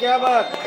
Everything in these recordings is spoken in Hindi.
क्या बात।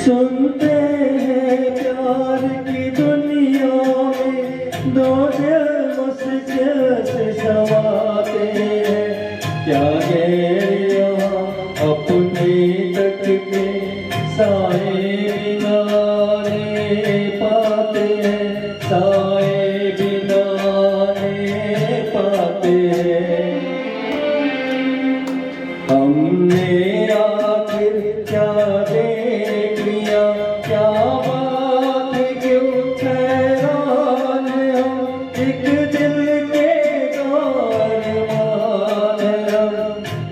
सुनते हैं प्यार की दुनिया में दो दिल मुश्किल से समाते हैं। क्या यहाँ अपने तक के साए बिनाने पाते हैं, साए बिनाने पाते हैं। हमने आखिर क्या देख लिया, क्या बात क्यों हैरान हम, एक दिल के कारवान हम।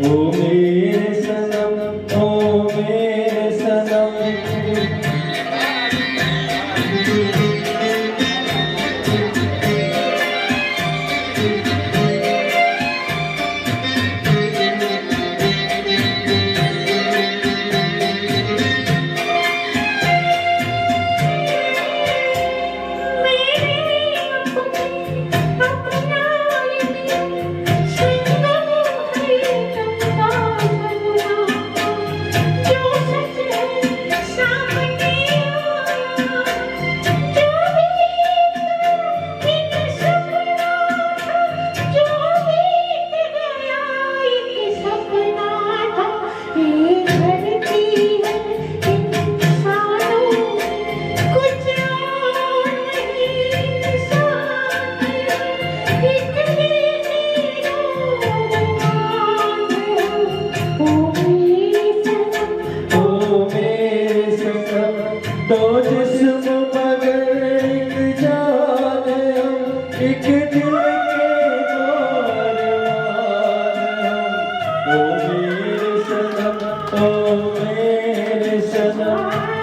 ओ मेरे सनम, ओ मेरे सनम, दो जिस्म मगर एक जान हम, एक दिल के कारवान हम। ओ मेरे सनम, ओ मेरे सनम।